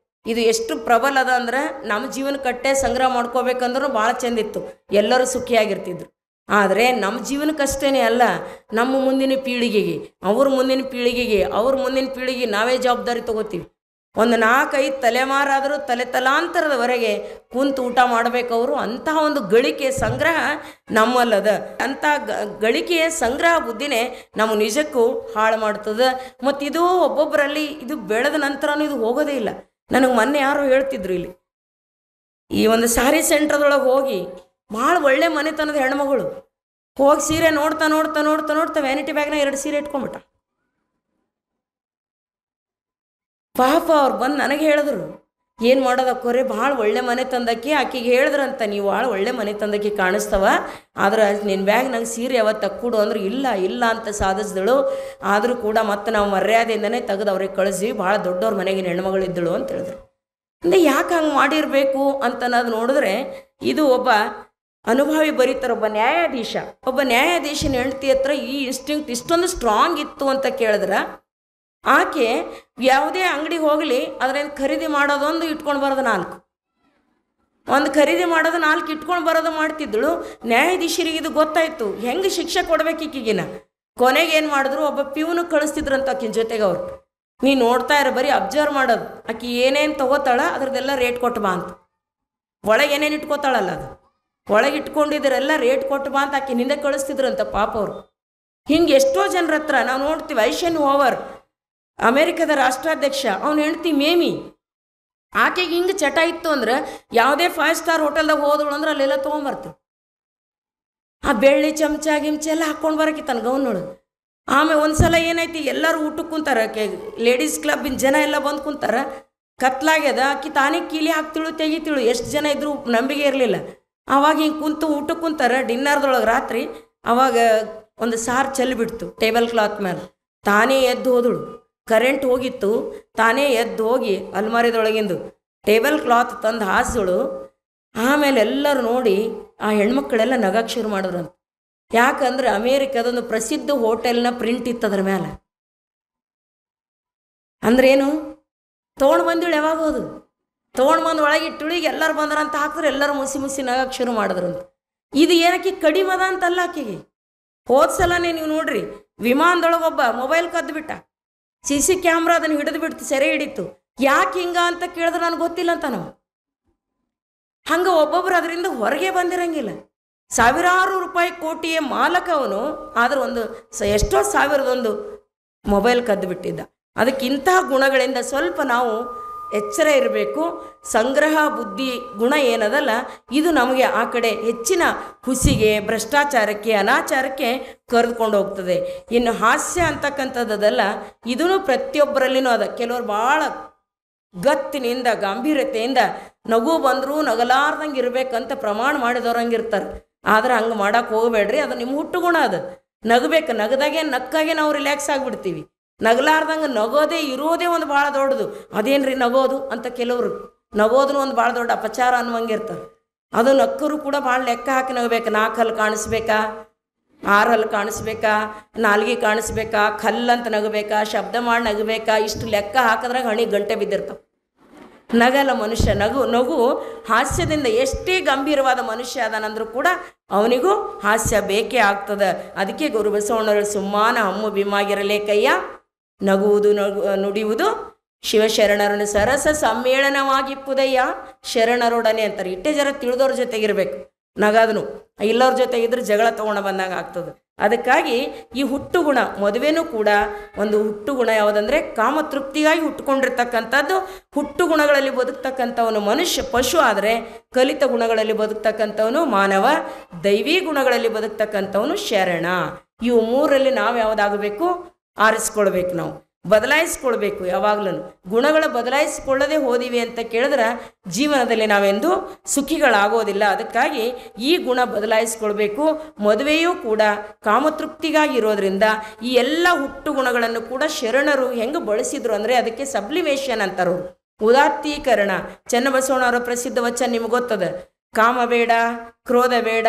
S1: ಇದು ಎಷ್ಟು ಪ್ರಬಲ ಅದ ಅಂದ್ರೆ, ನಮ್ಮ ಜೀವನ ಕಟ್ಟೆ ಸಂಗ್ರಹ ಮಾಡ್ಕೋಬೇಕಂದ್ರೂ ಭಾಳ ಚೆಂದಿತ್ತು, ಎಲ್ಲರೂ ಸುಖಿಯಾಗಿರ್ತಿದ್ರು. ಆದರೆ ನಮ್ಮ ಜೀವನಕ್ಕಷ್ಟೇ ಅಲ್ಲ, ನಮ್ಮ ಮುಂದಿನ ಪೀಳಿಗೆಗೆ, ಅವ್ರ ಮುಂದಿನ ಪೀಳಿಗೆಗೆ, ಅವ್ರ ಮುಂದಿನ ಪೀಳಿಗೆ ನಾವೇ ಜವಾಬ್ದಾರಿ ತಗೋತೀವಿ. ಒಂದು 4-5 ತಲೆಮಾರಾದರೂ ತಲಾಂತರದವರೆಗೆ ಕುಂತು ಊಟ ಮಾಡಬೇಕವರು. ಅಂತಹ ಒಂದು ಗಳಿಕೆ ಸಂಗ್ರಹ ನಮ್ಮಲ್ಲದ. ಅಂಥ ಗಳಿಕೆಯ ಸಂಗ್ರಹ ಬುದ್ಧಿನೇ ನಮ್ಮ ನಿಜಕ್ಕೂ ಹಾಳು ಮಾಡ್ತದೆ. ಮತ್ತು ಇದು ಒಬ್ಬೊಬ್ಬರಲ್ಲಿ ಇದು ಬೆಳೆದ ನಂತರನೂ ಇದು ಹೋಗೋದೇ ಇಲ್ಲ. ನನಗೆ ಮೊನ್ನೆ ಯಾರೋ ಹೇಳ್ತಿದ್ರು, ಇಲ್ಲಿ ಈ ಒಂದು ಸಾರಿ ಸೆಂಟ್ರದೊಳಗೆ ಹೋಗಿ ಭಾಳ ಒಳ್ಳೆ ಮನೆತನದ ಹೆಣ್ಮಗಳು ಹೋಗಿ ಸೀರೆ ನೋಡ್ತಾ ನೋಡ್ತಾ ನೋಡ್ತಾ ನೋಡ್ತಾ ವ್ಯಾನಿಟಿ ಬ್ಯಾಗ್ನ 2 ಸೀರೆ ಇಟ್ಕೊಂಡ್ಬಿಟ್ಟ. ಪಾಪ ಅವ್ರು ಬಂದು ನನಗೆ ಹೇಳಿದ್ರು, ಏನು ಮಾಡೋದಕ್ಕೋರೆ, ಭಾಳ ಒಳ್ಳೆ ಮನೆ ತಂದಕ್ಕೆ. ಆಕೆಗೆ ಹೇಳಿದ್ರಂತ, ನೀವು ಭಾಳ ಒಳ್ಳೆ ಮನೆ ತಂದಕ್ಕೆ ಕಾಣಿಸ್ತವ, ಆದ್ರೆ ನಿನ್ನ ಬ್ಯಾಗ್ ನಂಗೆ ಸೀರೆ ಯಾವತ್ತು ತಕ್ಕೊಡು ಅಂದ್ರೆ ಇಲ್ಲ ಇಲ್ಲ ಅಂತ ಸಾಧಿಸಿದಳು. ಆದರೂ ಕೂಡ ಮತ್ತೆ ನಾವು ಮರ್ಯಾದೆಯಿಂದನೇ ತೆಗೆದು ಅವ್ರಿಗೆ ಕಳಿಸಿ, ಭಾಳ ದೊಡ್ಡವ್ರ ಮನೆಗಿನ ಹೆಣ್ಮಗಳಿದ್ದಳು ಅಂತ ಹೇಳಿದ್ರು. ಅಂದರೆ ಯಾಕೆ ಹಂಗೆ ಮಾಡಿರಬೇಕು ಅಂತ ಅನ್ನೋದು ನೋಡಿದ್ರೆ, ಇದು ಒಬ್ಬ ಅನುಭವಿ ಬರೀತಾರೆ, ಒಬ್ಬ ನ್ಯಾಯಾಧೀಶನ ಹೆಂಡತಿ ಹತ್ರ ಈ ಇನ್ಸ್ಟಿಂಕ್ಟ್ ಇಷ್ಟೊಂದು ಸ್ಟ್ರಾಂಗ್ ಇತ್ತು ಅಂತ ಕೇಳಿದ್ರೆ, ಆಕೆ ಯಾವುದೇ ಅಂಗಡಿಗೆ ಹೋಗಲಿ ಅದರಿಂದ ಖರೀದಿ ಮಾಡೋದೊಂದು ಇಟ್ಕೊಂಡು ಬರೋದು 4, ಒಂದು ಖರೀದಿ ಮಾಡೋದು 4 ಇಟ್ಕೊಂಡು ಬರೋದು ಮಾಡ್ತಿದ್ದಳು. ನ್ಯಾಯಾಧೀಶರಿಗೆ ಇದು ಗೊತ್ತಾಯಿತು, ಹೆಂಗೆ ಶಿಕ್ಷೆ ಕೊಡ್ಬೇಕು ಈಕಿಗಿನ. ಕೊನೆಗೆ ಏನು ಮಾಡಿದ್ರು, ಒಬ್ಬ ಪ್ಯೂನು ಕಳಿಸ್ತಿದ್ರಂತ ಆಕಿನ ಜೊತೆಗೆ. ಅವ್ರು ನೀನು ನೋಡ್ತಾ ಇರೋ, ಬರೀ ಅಬ್ಸರ್ವ್ ಮಾಡೋದು, ಆಕಿ ಏನೇನು ತಗೋತಾಳ ಅದ್ರದ್ದೆಲ್ಲ ರೇಟ್ ಕೊಟ್ಟು ಬಾ ಅಂತ. ಒಳಗೆ ಏನೇನು ಇಟ್ಕೋತಾಳಲ್ಲ ಅದು ಒಳಗೆ ಇಟ್ಕೊಂಡಿದ್ರೆಲ್ಲ ರೇಟ್ ಕೊಟ್ಟು ಬಾ ಅಂತ ಆಕೆ ನಿಂದೆ ಕಳಿಸ್ತಿದ್ರಂತ ಪಾಪ ಅವರು. ಹಿಂಗೆ ಎಷ್ಟೋ ಜನರ ಹತ್ರ ನಾವು ನೋಡ್ತೀವಿ. ಐಸೆನ್ಹೋವರ್ ಅಮೇರಿಕದ ರಾಷ್ಟ್ರಾಧ್ಯಕ್ಷ, ಅವನು ಹೆಂಡ್ತಿ ಮೇಮಿ, ಆಕೆಗೆ ಹಿಂಗೆ ಚಟ ಇತ್ತು ಅಂದ್ರೆ ಯಾವುದೇ 5 ಸ್ಟಾರ್ ಹೋಟೆಲ್ದಾಗ ಹೋದಳು ಅಂದ್ರೆ ಅಲ್ಲೆಲ್ಲ ತೊಗೊಂಬರ್ತೀವಿ. ಆ ಬೆಳ್ಳಿ ಚಮಚ ಗಿಮ್ಚ ಎಲ್ಲ ಹಾಕ್ಕೊಂಡು ಬರೋಕೆ ತನ್ನ ಗೌನೊಳಗೆ. ಆಮೇಲೆ ಒಂದು ಸಲ ಏನೈತಿ, ಎಲ್ಲರೂ ಊಟಕ್ಕೆ ಕುಂತಾರೆ, ಲೇಡೀಸ್ ಕ್ಲಬ್ಬಿನ ಜನ ಎಲ್ಲ ಬಂದು ಕುಂತಾರೆ. ಕತ್ಲಾಗ್ಯದ, ಆಕಿ ತಾನೇ ಕೀಲಿ ಹಾಕ್ತಿಳು ತೆಗಿತಿಳು. ಎಷ್ಟು ಜನ ಇದ್ರೂ ನಂಬಿಕೆ ಇರಲಿಲ್ಲ. ಆವಾಗ ಹಿಂಗೆ ಕುಂತು ಊಟಕ್ಕೆ ಕುಂತಾರೆ ಡಿನ್ನರ್ದೊಳಗೆ ರಾತ್ರಿ. ಆವಾಗ ಒಂದು ಸಾರು ಚೆಲ್ಲಿಬಿಡ್ತು ಟೇಬಲ್ ಕ್ಲಾತ್ ಮೇಲೆ. ತಾನೇ ಎದ್ದು ಹೋದಳು, ಕರೆಂಟ್ ಹೋಗಿತ್ತು, ತಾನೇ ಎದ್ದು ಹೋಗಿ ಅಲ್ಮಾರಿದೊಳಗಿಂದು ಟೇಬಲ್ ಕ್ಲಾತ್ ತಂದು ಹಾಸಿದಳು. ಆಮೇಲೆ ಎಲ್ಲರೂ ನೋಡಿ ಆ ಹೆಣ್ಮಕ್ಳೆಲ್ಲ ನಗಕ್ಕೆ ಶುರು ಮಾಡಿದ್ರಂತ. ಯಾಕಂದ್ರೆ ಅಮೇರಿಕದೊಂದು ಪ್ರಸಿದ್ಧ ಹೋಟೆಲ್ನ ಪ್ರಿಂಟ್ ಇತ್ತು ಅದ್ರ ಮೇಲೆ. ಅಂದ್ರೇನು, ತೊಗೊಂಡು ಬಂದಿಳು, ಯಾವಾಗ ಹೋದು ತೊಗೊಂಡು ಬಂದು ಒಳಗೆ ಇಟ್ಟುಳಿಗೆ ಎಲ್ಲರೂ ಬಂದ್ರಂತ ಹಾಕಿದ್ರೆ ಎಲ್ಲರೂ ಮುಸಿ ನಗಕ್ಕೆ ಶುರು ಮಾಡಿದ್ರಂತ. ಇದು ಏನಕ್ಕೆ ಕಡಿಮದ ಅಂತಲ್ಲ ಆಕೆಗೆ. ಹೋದ್ಸಲನೇ ನೀವು ನೋಡ್ರಿ, ವಿಮಾನದೊಳಗೊಬ್ಬ ಮೊಬೈಲ್ ಕದ್ದು ಬಿಟ್ಟ, CC ಕ್ಯಾಮ್ರಾ ಅದನ್ನು ಹಿಡಿದು ಬಿಡ್ತು, ಸೆರೆ ಹಿಡಿತು. ಯಾಕೆ ಹಿಂಗ ಅಂತ ಕೇಳಿದ್ರೆ ನನಗೆ ಗೊತ್ತಿಲ್ಲ ಅಂತ ನಾವು. ಹಂಗೆ ಒಬ್ಬೊಬ್ರು ಅದರಿಂದ ಹೊರಗೆ ಬಂದಿರಂಗಿಲ್ಲ. ಸಾವಿರಾರು ರೂಪಾಯಿ ಕೋಟಿಯ ಮಾಲಕ ಅವನು, ಆದ್ರೆ ಎಷ್ಟೋ ಸಾವಿರದೊಂದು ಮೊಬೈಲ್ ಕದ್ದು ಬಿಟ್ಟಿದ್ದ. ಅದಕ್ಕಿಂತಹ ಗುಣಗಳಿಂದ ಸ್ವಲ್ಪ ನಾವು ಎಚ್ಚರ ಇರಬೇಕು. ಸಂಗ್ರಹ ಬುದ್ಧಿ ಗುಣ ಏನದಲ್ಲ, ಇದು ನಮಗೆ ಆ ಕಡೆ ಹೆಚ್ಚಿನ ಹುಸಿಗೆ, ಭ್ರಷ್ಟಾಚಾರಕ್ಕೆ, ಅನಾಚಾರಕ್ಕೆ ಕರೆದುಕೊಂಡು ಹೋಗ್ತದೆ. ಇನ್ನು ಹಾಸ್ಯ ಅಂತಕ್ಕಂಥದ್ದಲ್ಲ, ಇದೂ ಪ್ರತಿಯೊಬ್ಬರಲ್ಲಿನೂ ಅದ. ಕೆಲವರು ಭಾಳ ಗತ್ತಿನಿಂದ ಗಾಂಭೀರ್ಯತೆಯಿಂದ ನಗು ಬಂದರೂ ನಗಲಾರ್ದಂಗೆ ಇರಬೇಕಂತ ಪ್ರಮಾಣ ಮಾಡಿದವ್ರಂಗೆ ಇರ್ತಾರೆ. ಆದ್ರೆ ಹಂಗೆ ಮಾಡೋಕೆ ಹೋಗಬೇಡ್ರಿ, ಅದು ನಿಮ್ಮ ಹುಟ್ಟುಗುಣ. ಅದು ನಗಬೇಕು. ನಗದಾಗೆ ನಕ್ಕಾಗೆ ನಾವು ರಿಲ್ಯಾಕ್ಸ್ ಆಗಿಬಿಡ್ತೀವಿ. ನಗಲಾರ್ದಂಗೆ ನಗೋದೇ ಇರೋದೇ ಒಂದು ಭಾಳ ದೊಡ್ಡದು. ಅದೇನ್ರಿ ನಗೋದು ಅಂತ ಕೆಲವರು ನಗೋದನ್ನು ಒಂದು ಭಾಳ ದೊಡ್ಡ ಅಪಚಾರ ಅನ್ನುವಂಗೆ ಇರ್ತಾರೆ. ಅದು ನಕ್ಕರು ಕೂಡ ಭಾಳ ಲೆಕ್ಕ ಹಾಕಿ ನಗಬೇಕು. 4 ಹಲ್ಲು ಕಾಣಿಸ್ಬೇಕಾ, 6 ಹಲ್ಲು ಕಾಣಿಸ್ಬೇಕಾ, 4 ಕಾಣಿಸ್ಬೇಕಾ, ಕಲ್ಲಂತ ನಗಬೇಕಾ, ಶಬ್ದ ಮಾಡಿ ನಗಬೇಕಾ, ಇಷ್ಟು ಲೆಕ್ಕ ಹಾಕಿದ್ರಾಗ ಹಣಿ ಗಂಟೆ ಬಿದ್ದಿರ್ತಾವೆ. ನಗಲ್ಲ ಮನುಷ್ಯ. ನಗು ಹಾಸ್ಯದಿಂದ ಎಷ್ಟೇ ಗಂಭೀರವಾದ ಮನುಷ್ಯ ಅದಾನಂದ್ರೂ ಕೂಡ ಅವನಿಗೂ ಹಾಸ್ಯ ಬೇಕೇ ಆಗ್ತದೆ. ಅದಕ್ಕೆ ಗುರು ಬಸವಣ್ಣರು ಸುಮ್ಮಾನ ಹಮ್ಮು ಬಿಮ್ಮಾಗಿರಲೇ ಕಯ್ಯ, ನಗುವುದು ನುಡಿಯುವುದು ಶಿವಶರಣರನ್ನು ಸರಸ ಸಮ್ಮೇಳನವಾಗಿಪ್ಪುದಯ್ಯ ಶರಣರೊಡನೆ ಅಂತಾರೆ. ಇಟ್ಟೇ ಜರ ತಿಳಿದವ್ರ ಜೊತೆಗಿರ್ಬೇಕು. ನಗದನು ಇಲ್ಲವ್ರ ಜೊತೆ ಇದ್ರೆ ಜಗಳ ತೊಗೊಂಡು ಬಂದಾಗ ಆಗ್ತದೆ. ಅದಕ್ಕಾಗಿ ಈ ಹುಟ್ಟುಗುಣ, ಮದುವೆನೂ ಕೂಡ ಒಂದು ಹುಟ್ಟುಗುಣ. ಯಾವುದಂದರೆ ಕಾಮತೃಪ್ತಿಗಾಗಿ ಹುಟ್ಟುಕೊಂಡಿರ್ತಕ್ಕಂಥದ್ದು. ಹುಟ್ಟುಗುಣಗಳಲ್ಲಿ ಬದುಕ್ತಕ್ಕಂಥವನು ಮನುಷ್ಯ. ಪಶು ಆದರೆ ಕಲಿತ ಗುಣಗಳಲ್ಲಿ ಬದುಕ್ತಕ್ಕಂಥವನು ಮಾನವ. ದೈವಿ ಗುಣಗಳಲ್ಲಿ ಬದುಕ್ತಕ್ಕಂಥವನು ಶರಣ. ಇವು 3ರಲ್ಲಿ ನಾವು ಯಾವುದಾಗಬೇಕು? ಆರಿಸ್ಕೊಳ್ಬೇಕು. ನಾವು ಬದಲಾಯಿಸ್ಕೊಳ್ಬೇಕು. ಯಾವಾಗಲೂ ಗುಣಗಳ ಬದಲಾಯಿಸಿಕೊಳ್ಳದೆ ಹೋದಿವಿ ಅಂತ ಕೇಳಿದ್ರೆ ಜೀವನದಲ್ಲಿ ನಾವೆಂದು ಸುಖಿಗಳಾಗೋದಿಲ್ಲ. ಅದಕ್ಕಾಗಿ ಈ ಗುಣ ಬದಲಾಯಿಸ್ಕೊಳ್ಬೇಕು. ಮದುವೆಯೂ ಕೂಡ ಕಾಮತೃಪ್ತಿಗಾಗಿ ಇರೋದ್ರಿಂದ ಈ ಎಲ್ಲ ಹುಟ್ಟು ಗುಣಗಳನ್ನು ಕೂಡ ಶರಣರು ಹೆಂಗೆ ಬಳಸಿದ್ರು ಅಂದರೆ ಅದಕ್ಕೆ ಸಬ್ಲಿಮೇಷನ್ ಅಂತಾರು, ಉದಾತ್ತೀಕರಣ. ಚನ್ನಬಸವಣ್ಣವರ ಪ್ರಸಿದ್ಧ ವಚನ ನಿಮ್ಗೆ ಗೊತ್ತದ. ಕಾಮ ಬೇಡ, ಕ್ರೋಧ ಬೇಡ,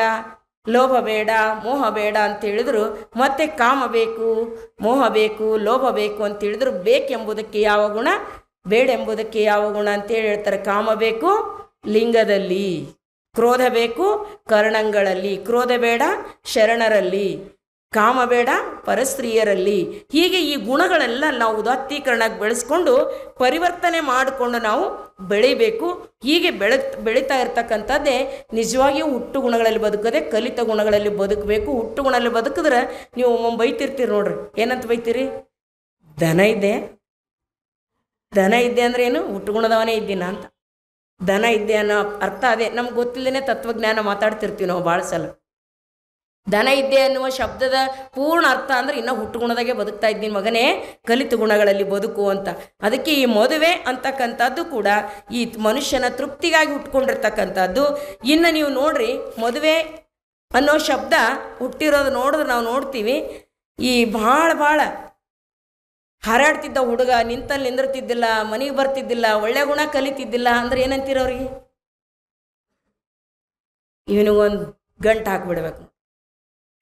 S1: ಲೋಭ ಬೇಡ, ಮೋಹ ಬೇಡ ಅಂತ ಹೇಳಿದ್ರು. ಮತ್ತೆ ಕಾಮ ಬೇಕು, ಮೋಹ ಬೇಕು, ಲೋಭ ಬೇಕು ಅಂತ ಹೇಳಿದ್ರು. ಬೇಕೆಂಬುದಕ್ಕೆ ಯಾವ ಗುಣ, ಬೇಡೆಂಬುದಕ್ಕೆ ಯಾವ ಗುಣ ಅಂತೇಳಿ ಹೇಳ್ತಾರೆ. ಕಾಮ ಬೇಕು ಲಿಂಗದಲ್ಲಿ, ಕ್ರೋಧ ಬೇಕು ಕರ್ಣಗಳಲ್ಲಿ, ಕ್ರೋಧ ಬೇಡ ಶರಣರಲ್ಲಿ, ಕಾಮ ಬೇಡ ಪರಸ್ತ್ರೀಯರಲ್ಲಿ. ಹೀಗೆ ಈ ಗುಣಗಳೆಲ್ಲ ನಾವು ಉದಾತ್ತೀಕರಣಕ್ಕೆ ಬೆಳೆಸ್ಕೊಂಡು ಪರಿವರ್ತನೆ ಮಾಡಿಕೊಂಡು ನಾವು ಬೆಳಿಬೇಕು. ಹೀಗೆ ಬೆಳೀತಾ ಇರ್ತಕ್ಕಂಥದ್ದೇ ನಿಜವಾಗಿಯೂ ಹುಟ್ಟು ಗುಣಗಳಲ್ಲಿ ಬದುಕದೆ ಕಲಿತ ಗುಣಗಳಲ್ಲಿ ಬದುಕಬೇಕು. ಹುಟ್ಟು ಗುಣದಲ್ಲಿ ಬದುಕಿದ್ರೆ ನೀವು ಒಮ್ಮೊಮ್ಮೆ ಬೈತಿರ್ತೀರಿ ನೋಡ್ರಿ. ಏನಂತ ಬೈತೀರಿ? ದನ ಇದ್ದೆ. ದನ ಇದ್ದೆ ಅಂದ್ರೆ ಏನು? ಹುಟ್ಟು ಗುಣದವನೇ ಇದ್ದೀನ ಅಂತ. ದನ ಇದ್ದೆ ಅನ್ನೋ ಅರ್ಥ ಅದೇ. ನಮ್ಗೆ ಗೊತ್ತಿಲ್ಲದೇ ತತ್ವಜ್ಞಾನ ಮಾತಾಡ್ತಿರ್ತೀವಿ ನಾವು ಭಾಳ ಸಲ. ದನ ಇದ್ದೆ ಅನ್ನುವ ಶಬ್ದದ ಪೂರ್ಣ ಅರ್ಥ ಅಂದರೆ ಇನ್ನೂ ಹುಟ್ಟು ಗುಣದಾಗೆ ಬದುಕ್ತಾ ಇದ್ದೀನಿ ಮಗನೇ, ಕಲಿತು ಗುಣಗಳಲ್ಲಿ ಬದುಕು ಅಂತ. ಅದಕ್ಕೆ ಈ ಮದುವೆ ಅಂತಕ್ಕಂಥದ್ದು ಕೂಡ ಈ ಮನುಷ್ಯನ ತೃಪ್ತಿಗಾಗಿ ಹುಟ್ಕೊಂಡಿರ್ತಕ್ಕಂಥದ್ದು. ಇನ್ನು ನೀವು ನೋಡ್ರಿ, ಮದುವೆ ಅನ್ನೋ ಶಬ್ದ ಹುಟ್ಟಿರೋದು ನೋಡಿದ್ರೆ ನಾವು ನೋಡ್ತೀವಿ, ಈ ಭಾಳ ಹಾರಾಡ್ತಿದ್ದ ಹುಡುಗ ನಿಂತಲ್ಲಿ ನಿಂದಿರ್ತಿದ್ದಿಲ್ಲ, ಮನೆಗೆ ಬರ್ತಿದ್ದಿಲ್ಲ, ಒಳ್ಳೆ ಗುಣ ಕಲಿತಿದ್ದಿಲ್ಲ ಅಂದ್ರೆ ಏನಂತೀರವ್ರಿಗೆ? ಇವನಿಗೊಂದು ಗಂಟು ಹಾಕಿಬಿಡ್ಬೇಕು,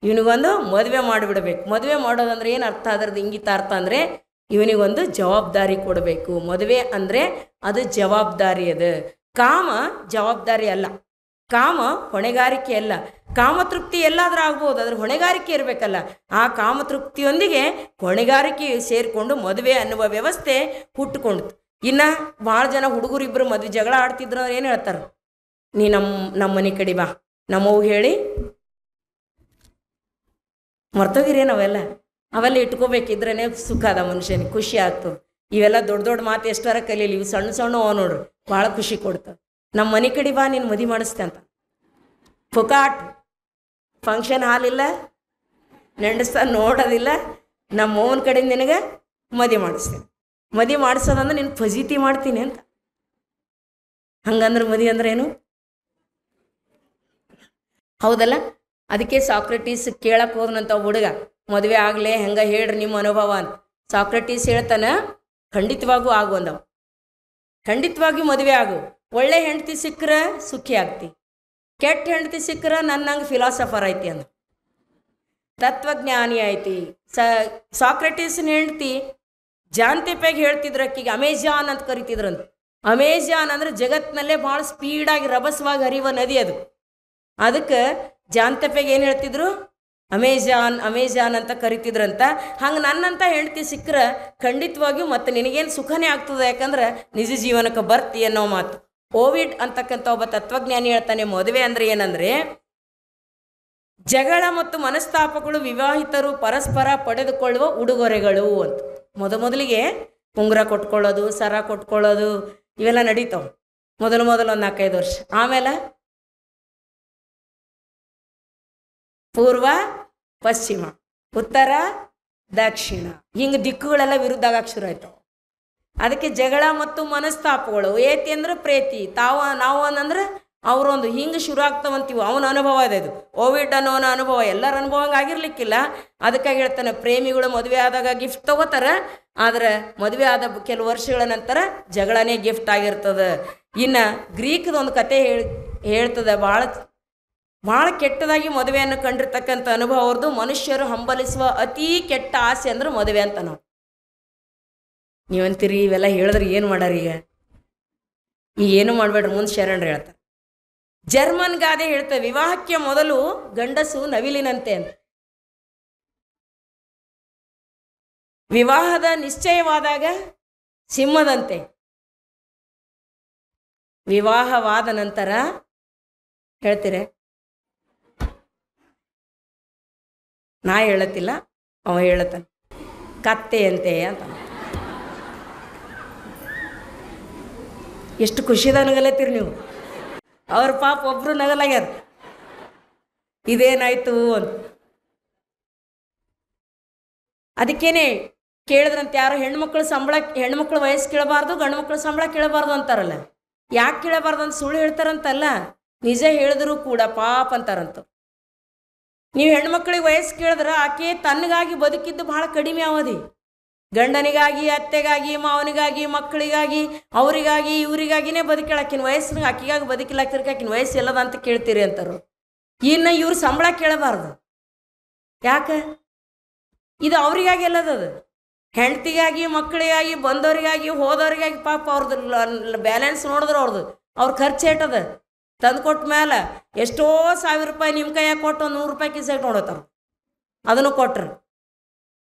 S1: ಇವನಿಗೊಂದು ಮದುವೆ ಮಾಡಿಬಿಡ್ಬೇಕು. ಮದುವೆ ಮಾಡೋದಂದ್ರೆ ಏನು ಅರ್ಥ? ಅದರದ್ದು ಇಂಗಿತ ಅರ್ಥ ಅಂದರೆ ಇವನಿಗೊಂದು ಜವಾಬ್ದಾರಿ ಕೊಡಬೇಕು. ಮದುವೆ ಅಂದರೆ ಅದು ಜವಾಬ್ದಾರಿ. ಅದು ಕಾಮ ಜವಾಬ್ದಾರಿ ಅಲ್ಲ, ಕಾಮ ಹೊಣೆಗಾರಿಕೆ ಅಲ್ಲ. ಕಾಮತೃಪ್ತಿ ಎಲ್ಲಾದ್ರೂ ಆಗ್ಬೋದು, ಅದ್ರ ಹೊಣೆಗಾರಿಕೆ ಇರಬೇಕಲ್ಲ. ಆ ಕಾಮತೃಪ್ತಿಯೊಂದಿಗೆ ಹೊಣೆಗಾರಿಕೆ ಸೇರಿಕೊಂಡು ಮದುವೆ ಅನ್ನುವ ವ್ಯವಸ್ಥೆ ಹುಟ್ಟುಕೊಂಡಿತು. ಇನ್ನು ಭಾಳ ಜನ ಹುಡುಗರಿಬ್ಬರು ಮದುವೆ ಜಗಳ ಆಡ್ತಿದ್ರು ಅಂದ್ರೆ ಏನು ಹೇಳ್ತಾರೆ? ನೀ ನಮ್ಮ ಮನೆ ಕಡೆ ಬಾ, ನಮ್ಮವು ಹೇಳಿ ಮರ್ತೋಗಿರೇ ನಾವೆಲ್ಲ. ಅವೆಲ್ಲ ಇಟ್ಕೋಬೇಕಿದ್ರೇ ಸುಖ ಅದ ಮನುಷ್ಯನಿಗೆ, ಖುಷಿ ಆಗ್ತದೆ. ಇವೆಲ್ಲ ದೊಡ್ಡ ದೊಡ್ಡ ಮಾತು ಎಷ್ಟಾರ ಕಲೀಲಿ, ಇವು ಸಣ್ಣ ಸಣ್ಣ ನೋಡ್ರಿ ಭಾಳ ಖುಷಿ ಕೊಡ್ತವೆ. ನಮ್ಮ ಮನೆ ಕಡೆ ಬಾ, ನೀನು ಮದುವೆ ಮಾಡಿಸ್ತೆ ಅಂತ. ಫುಕಾಟ್ ಫಂಕ್ಷನ್ ಹಾಲಿಲ್ಲ, ನೆಂಡಸ್ತ ನೋಡೋದಿಲ್ಲ, ನಮ್ಮ ಮೌನ ಕಡೆಯಿಂದ ನಿನಗೆ ಮದುವೆ ಮಾಡಿಸ್ತೇನೆ. ಮದುವೆ ಮಾಡಿಸೋದಂದ್ರೆ ನೀನು ಫಜೀತಿ ಮಾಡ್ತೀನಿ ಅಂತ. ಹಂಗಂದ್ರೆ ಮದುವೆ ಅಂದ್ರೆ ಏನು? ಹೌದಲ್ಲ? ಅದಕ್ಕೆ ಸಾಕ್ರೆಟೀಸ್ ಕೇಳಕ್ಕೆ ಹೋದನಂತ ಹುಡುಗ, ಮದುವೆ ಆಗಲೇ ಹೆಂಗೆ ಹೇಳ್ರಿ ನಿಮ್ಮ ಅನುಭವ ಅಂತ. ಸಾಕ್ರೆಟೀಸ್ ಹೇಳ್ತಾನೆ, ಖಂಡಿತವಾಗೂ ಆಗು ಅಂದವ. ಖಂಡಿತವಾಗಿಯೂ ಮದುವೆ ಆಗು. ಒಳ್ಳೆ ಹೆಂಡತಿ ಸಿಕ್ಕರೆ ಸುಖಿ ಆಗ್ತಿ, ಕೆಟ್ಟ ಹೆಂಡತಿ ಸಿಕ್ಕರೆ ನನ್ನಂಗೆ ಫಿಲಾಸಫರ್ ಐತಿ ಅಂದ, ತತ್ವಜ್ಞಾನಿ ಐತಿ. ಸಾಕ್ರೆಟೀಸ್ನ ಹೆಂಡತಿ ಜಾಂತಿಪೆಗೆ ಹೇಳ್ತಿದ್ರು, ಅಕ್ಕಿಗೆ ಅಮೆಜಾನ್ ಅಂತ ಕರಿತಿದ್ರಂತ. ಅಮೆಜಾನ್ ಅಂದ್ರೆ ಜಗತ್ತಿನಲ್ಲೇ ಭಾಳ ಸ್ಪೀಡಾಗಿ ರಭಸವಾಗಿ ಹರಿಯುವ ನದಿ ಅದು. ಅದಕ್ಕೆ ಜಾಂತಪೆಗೆ ಏನು ಹೇಳ್ತಿದ್ರು? ಅಮೆಜಾನ್ ಅಮೆಜಾನ್ ಅಂತ ಕರಿತಿದ್ರಂತ. ಹಂಗೆ ನನ್ನಂತ ಹೆಂಡತಿ ಸಿಕ್ಕರೆ ಖಂಡಿತವಾಗಿಯೂ ಮತ್ತೆ ನಿನಗೇನು ಸುಖನೇ ಆಗ್ತದೆ, ಯಾಕಂದ್ರೆ ನಿಜ ಜೀವನಕ್ಕೆ ಬರ್ತಿ ಅನ್ನೋ ಮಾತು. ಓವಿಡ್ ಅಂತಕ್ಕಂಥ ಒಬ್ಬ ತತ್ವಜ್ಞಾನಿ ಹೇಳ್ತಾನೆ, ಮದುವೆ ಅಂದರೆ ಏನಂದರೆ ಜಗಳ ಮತ್ತು ಮನಸ್ತಾಪಗಳು ವಿವಾಹಿತರು ಪರಸ್ಪರ ಪಡೆದುಕೊಳ್ಳುವ ಉಡುಗೊರೆಗಳು ಅಂತ. ಮೊದಲಿಗೆ ಉಂಗುರ ಕೊಟ್ಕೊಳ್ಳೋದು, ಸರ ಕೊಟ್ಕೊಳ್ಳೋದು, ಇವೆಲ್ಲ ನಡೀತಾವೆ ಮೊದಲು ಒಂದು 4-5 ವರ್ಷ. ಆಮೇಲೆ ಪೂರ್ವ ಪಶ್ಚಿಮ, ಉತ್ತರ ದಕ್ಷಿಣ, ಹಿಂಗೆ ದಿಕ್ಕುಗಳೆಲ್ಲ ವಿರುದ್ಧ ಆಗಕ್ಕೆ ಶುರು ಆಯ್ತಾವೆ. ಅದಕ್ಕೆ ಜಗಳ ಮತ್ತು ಮನಸ್ತಾಪಗಳು. ಏತಿ ಅಂದ್ರೆ ಪ್ರೇತಿ, ನಾವು ಅಂದ್ರೆ ಅವರೊಂದು ಹಿಂಗೆ ಶುರು ಆಗ್ತಾವಂತೀವಿ. ಅವನ ಅನುಭವ ಇದೆ, ಇದು ಕೋವಿಡ್ ಅನ್ನೋನ ಅನುಭವ ಎಲ್ಲರ ಅನುಭವ ಹಂಗೆ ಆಗಿರ್ಲಿಕ್ಕಿಲ್ಲ. ಅದಕ್ಕಾಗಿ ಹೇಳ್ತಾನೆ, ಪ್ರೇಮಿಗಳು ಮದುವೆ ಆದಾಗ ಗಿಫ್ಟ್ ತಗೋತಾರೆ, ಆದರೆ ಮದುವೆ ಆದ ಕೆಲವು ವರ್ಷಗಳ ನಂತರ ಜಗಳನೇ ಗಿಫ್ಟ್ ಆಗಿರ್ತದೆ. ಇನ್ನು ಗ್ರೀಕ್ದು ಒಂದು ಕತೆ ಹೇಳ್ತದೆ, ಭಾಳ ಕೆಟ್ಟದಾಗಿ ಮದುವೆಯನ್ನು ಕಂಡಿರ್ತಕ್ಕಂಥ ಅನುಭವ ಅವ್ರದ್ದು. ಮನುಷ್ಯರು ಹಂಬಲಿಸುವ ಅತೀ ಕೆಟ್ಟ ಆಸೆ ಅಂದ್ರೆ ಮದುವೆ ಅಂತ. ನೀವಂತೀರಿ ಇವೆಲ್ಲ ಹೇಳಿದ್ರೆ ಏನು ಮಾಡ್ಯಾರ ಈಗ ಏನು ಮಾಡಬೇಡ್ರಿ, ಮುಂದೆ ಶರಣರು ಹೇಳ್ತಾರೆ. ಜರ್ಮನ್ ಗಾದೆ ಹೇಳ್ತಾರೆ, ವಿವಾಹಕ್ಕೆ ಮೊದಲು ಗಂಡಸು ನವಿಲಿನಂತೆ ಅಂತ. ವಿವಾಹದ ನಿಶ್ಚಯವಾದಾಗ ಸಿಂಹದಂತೆ, ವಿವಾಹವಾದ ನಂತರ ಹೇಳ್ತೀರ, ನಾ ಹೇಳತ್ತಿಲ್ಲ ಅವ ಹೇಳತ್ತಾನ, ಕತ್ತೆಯಂತೆ ಅಂತ. ಎಷ್ಟು ಖುಷಿದ ನಗಲತ್ತೀರಿ ನೀವು. ಅವ್ರ ಪಾಪ ಒಬ್ರು ನಗಲಾಗ್ಯಾರ, ಇದೇನಾಯ್ತು ಅಂತ. ಅದಕ್ಕೇನೆ ಕೇಳಿದ್ರಂತ ಯಾರೋ ಹೆಣ್ಮಕ್ಳು ವಯಸ್ಸು ಕೇಳಬಾರ್ದು, ಗಂಡು ಮಕ್ಳು ಸಂಬಳ ಕೇಳಬಾರ್ದು ಅಂತಾರಲ್ಲ. ಯಾಕೆ ಕೇಳಬಾರ್ದು ಅಂತ ಸುಳ್ಳು ಹೇಳ್ತಾರಂತಲ್ಲ, ನಿಜ ಹೇಳಿದ್ರು ಕೂಡ ಪಾಪ ಅಂತಾರಂತ. ನೀವು ಹೆಣ್ಮಕ್ಳಿಗೆ ವಯಸ್ಸು ಕೇಳಿದ್ರೆ ಆಕೆ ತನ್ನಗಾಗಿ ಬದುಕಿದ್ದು ಭಾಳ ಕಡಿಮೆ ಅವಧಿ. ಗಂಡನಿಗಾಗಿ, ಅತ್ತೆಗಾಗಿ, ಮಾವನಿಗಾಗಿ, ಮಕ್ಕಳಿಗಾಗಿ, ಅವರಿಗಾಗಿ, ಇವರಿಗಾಗಿನೇ ಬದುಕೇಳಾಕಿನ ವಯಸ್ಸಿನಾಗ ಆಕಿಗಾಗಿ ಬದುಕಿಲಾಕಿರ್ಕೆ ಆಕಿನ ವಯಸ್ಸು ಎಲ್ಲದ ಅಂತ ಕೇಳ್ತೀರಿ ಅಂತಾರು. ಇನ್ನು ಇವ್ರು ಸಂಬಳ ಕೇಳಬಾರ್ದು. ಯಾಕೆ? ಇದು ಅವರಿಗಾಗಿ ಎಲ್ಲದದು, ಹೆಂಡತಿಗಾಗಿ, ಮಕ್ಕಳಿಗಾಗಿ, ಬಂದವರಿಗಾಗಿ, ಹೋದವ್ರಿಗಾಗಿ. ಪಾಪ ಅವ್ರದ್ದು ಬ್ಯಾಲೆನ್ಸ್ ನೋಡಿದ್ರೆ ಅವ್ರ ಖರ್ಚು ಏಟದ. ತಂದು ಕೊಟ್ಟ ಮೇಲೆ ಎಷ್ಟೋ ₹1000 ನಿಮ್ಮ ಕೈಯಾಗ ಕೊಟ್ಟು ₹100 ಕಿಸೆಟ್ ನೋಡತ್ತಾರ, ಅದನ್ನು ಕೊಟ್ರು.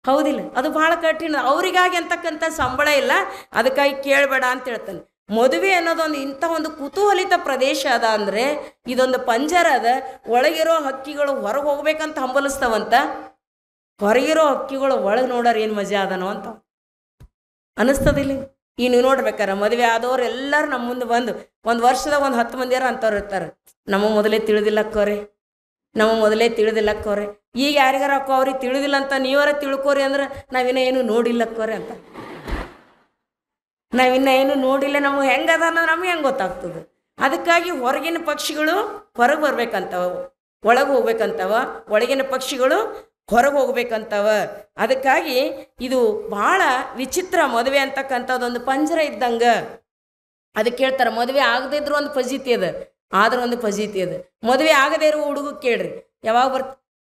S1: ಹೌದಿಲ್ಲ? ಅದು ಭಾಳ ಕಠಿಣ. ಅವರಿಗಾಗಿ ಅಂತಕ್ಕಂಥ ಸಂಬಳ ಇಲ್ಲ, ಅದಕ್ಕಾಗಿ ಕೇಳಬೇಡ ಅಂತ ಹೇಳ್ತಾನೆ. ಮದುವೆ ಅನ್ನೋದೊಂದು ಇಂಥ ಒಂದು ಕುತೂಹಲಿತ ಪ್ರದೇಶ ಅದ ಅಂದರೆ, ಇದೊಂದು ಪಂಜರ ಅದ. ಒಳಗಿರೋ ಹಕ್ಕಿಗಳು ಹೊರಗೆ ಹೋಗ್ಬೇಕಂತ ಹಂಬಲಿಸ್ತಾವಂತ, ಹೊರಗಿರೋ ಹಕ್ಕಿಗಳು ಒಳಗೆ ನೋಡೋರು ಏನು ಮಜಾ ಅದನೋ ಅಂತ ಅನ್ನಿಸ್ತದಿಲ್ಲ. ಈಗ ನೀವು ನೋಡ್ಬೇಕಾರ ಮದುವೆ ಆದವ್ರು ಎಲ್ಲರೂ ನಮ್ಮ ಮುಂದೆ ಬಂದು ಒಂದು ವರ್ಷದಾಗ 10 ಮಂದಿಯಾರ ಅಂಥವ್ರು ಇರ್ತಾರೆ, ನಮ್ಮ ಮೊದಲೇ ತಿಳಿದಿಲ್ಲಕ್ಕೋರೆ. ಈಗ ಯಾರಿಗಾರ ಅಕ್ಕೋ ಅವ್ರಿಗೆ ತಿಳಿದಿಲ್ಲ ಅಂತ ನೀವಾರ ತಿಳ್ಕೋರಿ ಅಂದ್ರೆ ನಾವಿನ್ನ ಏನು ನೋಡಿಲ್ಲಕ್ಕೋರೆ ಅಂತ. ನಾವಿನ್ನ ಏನು ನೋಡಿಲ್ಲ, ನಮಗೆ ಹೆಂಗದ ಅನ್ನೋದು ನಮ್ಗೆ ಹೆಂಗೆ ಗೊತ್ತಾಗ್ತದೆ. ಅದಕ್ಕಾಗಿ ಹೊರಗಿನ ಪಕ್ಷಿಗಳು ಹೊರಗೆ ಬರ್ಬೇಕಂತವ, ಒಳಗೆ ಹೋಗ್ಬೇಕಂತವ, ಒಳಗಿನ ಪಕ್ಷಿಗಳು ಹೊರಗೆ ಹೋಗ್ಬೇಕಂತವ. ಅದಕ್ಕಾಗಿ ಇದು ಭಾಳ ವಿಚಿತ್ರ ಮದುವೆ ಅಂತಕ್ಕಂಥದ್ದೊಂದು ಪಂಜರ ಇದ್ದಂಗೆ. ಅದಕ್ಕೆ ಹೇಳ್ತಾರೆ, ಮದುವೆ ಆಗದೇ ಇದ್ರು ಒಂದು ಫಜೀತಿ ಅದ, ಆದ್ರೆ ಒಂದು ಫಜೀತಿ ಅದ. ಮದುವೆ ಆಗದೇ ಇರೋ ಹುಡುಗ ಕೇಳ್ರಿ,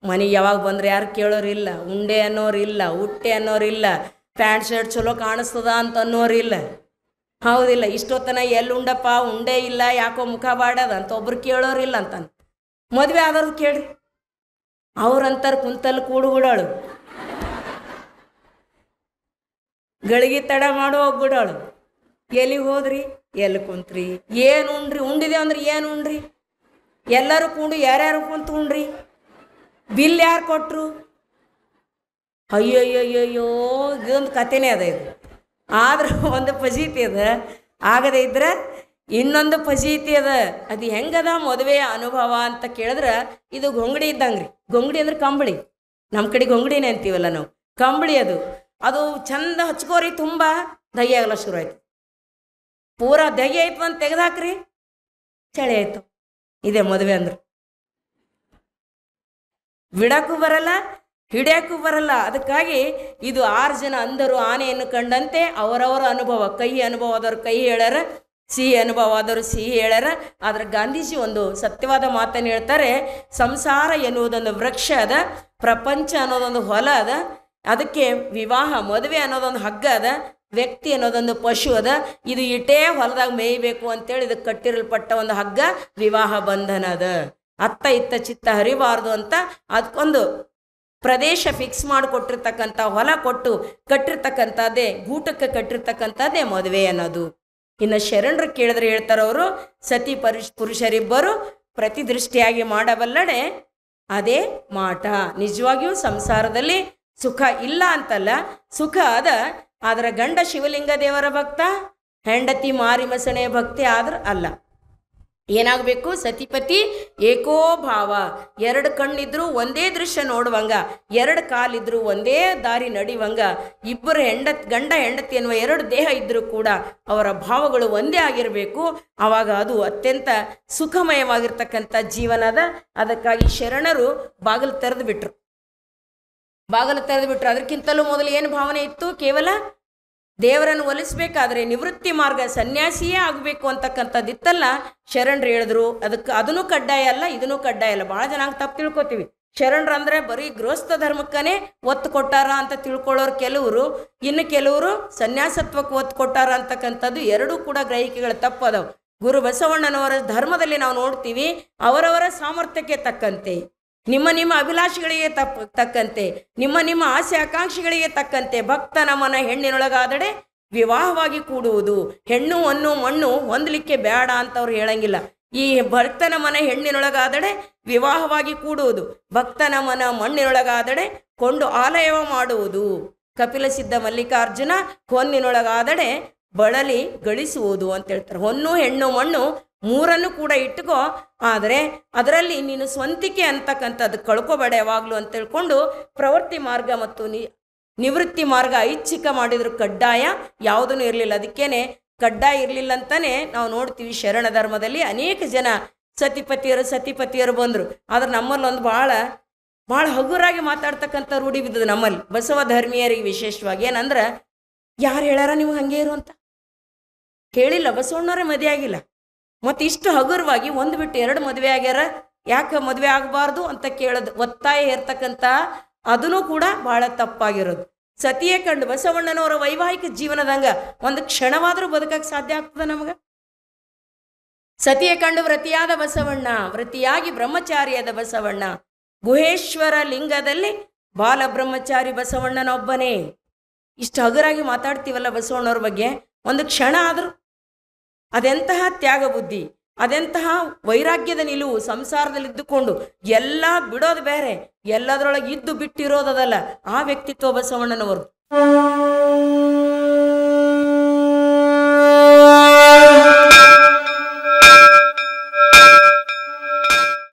S1: ಮನೆಗೆ ಯಾವಾಗ ಬಂದ್ರೆ ಯಾರು ಕೇಳೋರಿಲ್ಲ, ಉಂಡೆ ಅನ್ನೋರಿಲ್ಲ, ಉಟ್ಟೆ ಅನ್ನೋರಿಲ್ಲ, ಪ್ಯಾಂಟ್ ಶರ್ಟ್ ಚಲೋ ಕಾಣಿಸ್ತದ ಅಂತ ಅನ್ನೋರಿಲ್ಲ. ಹೌದಿಲ್ಲ? ಇಷ್ಟೊತ್ತನ ಎಲ್ಲಿ ಉಂಡಪ್ಪ, ಉಂಡೆ ಇಲ್ಲ, ಯಾಕೋ ಮುಖ ಬಾಡದ ಅಂತ ಒಬ್ರು ಕೇಳೋರಿಲ್ಲ ಅಂತಾನೆ. ಮದುವೆ ಆದವ್ರು ಕೇಳ್ರಿ, ಅವ್ರಂತಾರೆ ಕುಂತಲ್ಲಿ ಕೂಡುಬಿಡೋಳು, ಗಳಿಗೆ ತಡ ಮಾಡೋ ಹೋಗ್ಬಿಡೋಳು. ಎಲ್ಲಿಗೆ ಹೋದ್ರಿ, ಎಲ್ಲಿ ಕುಂತ್ರಿ, ಏನು ಉಂಡ್ರಿ, ಉಂಡಿದೆ ಅಂದ್ರೆ ಏನು ಉಂಡ್ರಿ, ಎಲ್ಲರೂ ಕೂಡು ಯಾರ್ಯಾರು ಕುಂತು ಉಂಡ್ರಿ, ಬಿಲ್ ಯಾರು ಕೊಟ್ರು, ಅಯ್ಯೋಯ್ಯೋಯ್ಯೋ ಇದೊಂದು ಕಥೆನೇ ಅದ. ಇದು ಆದ್ರೆ ಒಂದು ಫಜೀತಿ ಅದ, ಆಗದೆ ಇದ್ರೆ ಇನ್ನೊಂದು ಫಜೀತಿ ಅದ. ಅದು ಹೆಂಗದ ಮದುವೆಯ ಅನುಭವ ಅಂತ ಕೇಳಿದ್ರೆ, ಇದು ಗೊಂಗಡಿ ಇದ್ದಂಗ್ರಿ. ಗೊಂಗಡಿ ಅಂದ್ರೆ ಕಂಬಳಿ, ನಮ್ಮ ಕಡೆ ಗೊಂಗಡಿನೇ ಅಂತೀವಲ್ಲ ನಾವು, ಕಂಬಳಿ. ಅದು ಚಂದ ಹಚ್ಕೋರಿ, ತುಂಬ ದಹಿ ಆಗಲ್ಲ ಶುರು ಆಯ್ತು. ಪೂರಾ ದಹಿ ಆಯ್ತು ಅಂತ ತೆಗೆದಾಕ್ರಿ, ಚಳಿ ಆಯ್ತು. ಇದೇ ಮದುವೆ ಅಂದ್ರೆ ಬಿಡಕ್ಕೂ ಬರಲ್ಲ, ಹಿಡಿಯಕ್ಕೂ ಬರಲ್ಲ. ಅದಕ್ಕಾಗಿ ಇದು 6 ಜನ ಅಂದರು ಆನೆಯನ್ನು ಕಂಡಂತೆ ಅವರವರ ಅನುಭವ, ಕಹಿ ಅನುಭವ ಆದವ್ರು ಕಹಿ ಹೇಳ್ಯಾರ, ಸಿಹಿ ಅನುಭವ ಆದವರು ಸಿಹಿ ಹೇಳ್ಯಾರ. ಆದರೆ ಗಾಂಧೀಜಿ ಒಂದು ಸತ್ಯವಾದ ಮಾತನ್ನು ಹೇಳ್ತಾರೆ, ಸಂಸಾರ ಎನ್ನುವುದೊಂದು ವೃಕ್ಷ ಅದ, ಪ್ರಪಂಚ ಅನ್ನೋದೊಂದು ಹೊಲ ಅದ, ಅದಕ್ಕೆ ವಿವಾಹ ಮದುವೆ ಅನ್ನೋದೊಂದು ಹಗ್ಗ ಅದ, ವ್ಯಕ್ತಿ ಅನ್ನೋದೊಂದು ಪಶು ಅದ. ಇದು ಇಟೇ ಹೊಲದಾಗ ಮೇಯ್ಬೇಕು ಅಂತೇಳಿ ಇದಕ್ಕೆ ಕಟ್ಟಿರಲ್ಪಟ್ಟ ಒಂದು ಹಗ್ಗ ವಿವಾಹ ಬಂಧನ ಅದ. ಅತ್ತ ಇತ್ತ ಚಿತ್ತ ಹರಿಬಾರ್ದು ಅಂತ ಅದಕ್ಕೊಂದು ಪ್ರದೇಶ ಫಿಕ್ಸ್ ಮಾಡಿಕೊಟ್ಟಿರ್ತಕ್ಕಂಥ, ಹೊಲ ಕೊಟ್ಟು ಕಟ್ಟಿರ್ತಕ್ಕಂಥದ್ದೇ, ಗೂಟಕ್ಕೆ ಕಟ್ಟಿರ್ತಕ್ಕಂಥದ್ದೇ ಮದುವೆ ಅನ್ನೋದು. ಇನ್ನು ಶರಣರು ಕೇಳಿದ್ರೆ ಹೇಳ್ತಾರವರು, ಸತಿ ಪುರುಷರಿಬ್ಬರು ಪ್ರತಿದೃಷ್ಟಿಯಾಗಿ ಮಾಡಬಲ್ಲಡೆ ಅದೇ ಮಾಟ. ನಿಜವಾಗಿಯೂ ಸಂಸಾರದಲ್ಲಿ ಸುಖ ಇಲ್ಲ ಅಂತಲ್ಲ, ಸುಖ ಅದ. ಆದರೆ ಗಂಡ ಶಿವಲಿಂಗ ದೇವರ ಭಕ್ತ, ಹೆಂಡತಿ ಮಾರಿ ಮಸಣೆ ಭಕ್ತಿ ಆದ್ರೆ ಅಲ್ಲ. ಏನಾಗಬೇಕು? ಸತಿಪತಿ ಏಕೋಭಾವ. ಎರಡು ಕಣ್ಣಿದ್ರು ಒಂದೇ ದೃಶ್ಯ ನೋಡುವಂಗ, ಎರಡು ಕಾಲಿದ್ರು ಒಂದೇ ದಾರಿ ನಡಿವಂಗ, ಇಬ್ಬರು ಗಂಡ ಹೆಂಡತಿ ಎನ್ನುವ ಎರಡು ದೇಹ ಇದ್ರೂ ಕೂಡ ಅವರ ಭಾವಗಳು ಒಂದೇ ಆಗಿರಬೇಕು. ಆವಾಗ ಅದು ಅತ್ಯಂತ ಸುಖಮಯವಾಗಿರ್ತಕ್ಕಂಥ ಜೀವನದ. ಅದಕ್ಕಾಗಿ ಶರಣರು ಬಾಗಿಲು ತೆರೆದು ಬಿಟ್ರು. ಅದಕ್ಕಿಂತಲೂ ಮೊದಲು ಏನು ಭಾವನೆ ಇತ್ತು? ಕೇವಲ ದೇವರನ್ನು ಒಲಿಸ್ಬೇಕಾದ್ರೆ ನಿವೃತ್ತಿ ಮಾರ್ಗ, ಸನ್ಯಾಸಿಯೇ ಆಗಬೇಕು ಅಂತಕ್ಕಂಥದ್ದಿತ್ತಲ್ಲ. ಶರಣರು ಹೇಳಿದ್ರು ಅದನ್ನು ಕಡ್ಡಾಯ ಅಲ್ಲ, ಇದನ್ನು ಕಡ್ಡಾಯ ಅಲ್ಲ. ಭಾಳ ಜನ ತಪ್ಪು ತಿಳ್ಕೊತೀವಿ. ಶರಣರಂದ್ರೆ ಬರೀ ಗೃಹಸ್ಥ ಧರ್ಮಕ್ಕನೇ ಒತ್ತು ಕೊಟ್ಟಾರ ಅಂತ ತಿಳ್ಕೊಳ್ಳೋರು ಕೆಲವರು, ಇನ್ನು ಕೆಲವರು ಸನ್ಯಾಸತ್ವಕ್ಕೆ ಒತ್ತು ಕೊಟ್ಟಾರ ಅಂತಕ್ಕಂಥದ್ದು ಎರಡೂ ಕೂಡ ಗ್ರಹಿಕೆಗಳು ತಪ್ಪದವು. ಗುರು ಬಸವಣ್ಣನವರ ಧರ್ಮದಲ್ಲಿ ನಾವು ನೋಡ್ತೀವಿ, ಅವರವರ ಸಾಮರ್ಥ್ಯಕ್ಕೆ ತಕ್ಕಂತೆ, ನಿಮ್ಮ ಅಭಿಲಾಷೆಗಳಿಗೆ ತಕ್ಕಂತೆ, ನಿಮ್ಮ ಆಸೆ ಆಕಾಂಕ್ಷೆಗಳಿಗೆ ತಕ್ಕಂತೆ ಭಕ್ತನ ಮನ ಹೆಣ್ಣಿನೊಳಗಾದಡೆ ವಿವಾಹವಾಗಿ ಕೂಡುವುದು. ಹೆಣ್ಣು ಅನ್ನು ಮಣ್ಣು ಹೊಂದಲಿಕ್ಕೆ ಬೇಡ ಅಂತವ್ರು ಹೇಳಂಗಿಲ್ಲ. ಈ ಭಕ್ತನ ಮನ ಹೆಣ್ಣಿನೊಳಗಾದಡೆ ವಿವಾಹವಾಗಿ ಕೂಡುವುದು, ಭಕ್ತನ ಮನ ಮಣ್ಣಿನೊಳಗಾದಡೆ ಕೊಂಡು ಆಲಯವ ಮಾಡುವುದು. ಕಪಿಲ ಸಿದ್ಧ ಮಲ್ಲಿಕಾರ್ಜುನ ಹೊನ್ನಿನೊಳಗಾದಡೆ ಬಳಲಿ ಗಳಿಸುವುದು ಅಂತ ಹೇಳ್ತಾರೆ. ಹೊನ್ನು ಹೆಣ್ಣು ಮಣ್ಣು ಮೂರನ್ನು ಕೂಡ ಇಟ್ಟುಕೋ, ಆದರೆ ಅದರಲ್ಲಿ ನೀನು ಸ್ವಂತಿಕೆ ಅಂತಕ್ಕಂಥದ್ದು ಕಳ್ಕೊಬೇಡ ಯಾವಾಗಲೂ ಅಂತ ತಿಳ್ಕೊಂಡು ಪ್ರವೃತ್ತಿ ಮಾರ್ಗ ಮತ್ತು ನಿವೃತ್ತಿ ಮಾರ್ಗ ಐಚ್ಛಿಕ ಮಾಡಿದ್ರು. ಕಡ್ಡಾಯ ಯಾವುದೂ ಇರಲಿಲ್ಲ. ಅದಕ್ಕೇನೆ ಕಡ್ಡಾಯ ಇರಲಿಲ್ಲ ಅಂತಾನೆ ನಾವು ನೋಡ್ತೀವಿ ಶರಣ ಧರ್ಮದಲ್ಲಿ ಅನೇಕ ಜನ ಸತಿಪತಿಯರು ಬಂದರು. ಆದ್ರೆ ನಮ್ಮಲ್ಲಿ ಒಂದು ಭಾಳ ಹಗುರಾಗಿ ಮಾತಾಡ್ತಕ್ಕಂಥ ರೂಢಿ ಬಿದ್ದದು ನಮ್ಮಲ್ಲಿ, ಬಸವ ಧರ್ಮೀಯರಿಗೆ ವಿಶೇಷವಾಗಿ. ಏನಂದ್ರೆ ಯಾರು ಹೇಳ್ಯಾರ ನೀವು ಹಂಗೆ ಇರು ಅಂತ ಹೇಳಿಲ್ಲ. ಬಸವಣ್ಣವರೇ ಮದುವೆ ಆಗಿಲ್ಲ, ಮತ್ತು ಇಷ್ಟು ಹಗುರವಾಗಿ ಒಂದು ಬಿಟ್ಟು ಎರಡು ಮದುವೆ ಆಗ್ಯಾರ, ಯಾಕೆ ಮದುವೆ ಆಗಬಾರ್ದು ಅಂತ ಕೇಳೋದು, ಒತ್ತಾಯ ಇರ್ತಕ್ಕಂಥ ಅದೂ ಕೂಡ ಭಾಳ ತಪ್ಪಾಗಿರೋದು. ಸತಿಯೇ ಕಂಡು ಬಸವಣ್ಣನವರ ವೈವಾಹಿಕ ಜೀವನದಂಗ ಒಂದು ಕ್ಷಣವಾದರೂ ಬದುಕಕ್ಕೆ ಸಾಧ್ಯ ಆಗ್ತದೆ ನಮಗೆ? ಸತಿಯೇ ಕಂಡು ವ್ರತಿಯಾದ ಬಸವಣ್ಣ, ವ್ರತಿಯಾಗಿ ಬ್ರಹ್ಮಚಾರಿಯಾದ ಬಸವಣ್ಣ, ಗುಹೇಶ್ವರ ಲಿಂಗದಲ್ಲಿ ಬಾಲ ಬ್ರಹ್ಮಚಾರಿ ಬಸವಣ್ಣನೊಬ್ಬನೇ. ಇಷ್ಟು ಹಗುರಾಗಿ ಮಾತಾಡ್ತೀವಲ್ಲ ಬಸವಣ್ಣವ್ರ ಬಗ್ಗೆ, ಒಂದು ಕ್ಷಣ ಆದರೂ ಅದೆಂತಹ ತ್ಯಾಗ ಬುದ್ಧಿ, ಅದೆಂತಹ ವೈರಾಗ್ಯದ ನಿಲುವು. ಸಂಸಾರದಲ್ಲಿದ್ದುಕೊಂಡು ಎಲ್ಲ ಬಿಡೋದು ಬೇರೆ, ಎಲ್ಲದರೊಳಗೆ ಇದ್ದು ಬಿಟ್ಟಿರೋದಲ್ಲ ಆ ವ್ಯಕ್ತಿತ್ವ ಬಸವಣ್ಣನವರು.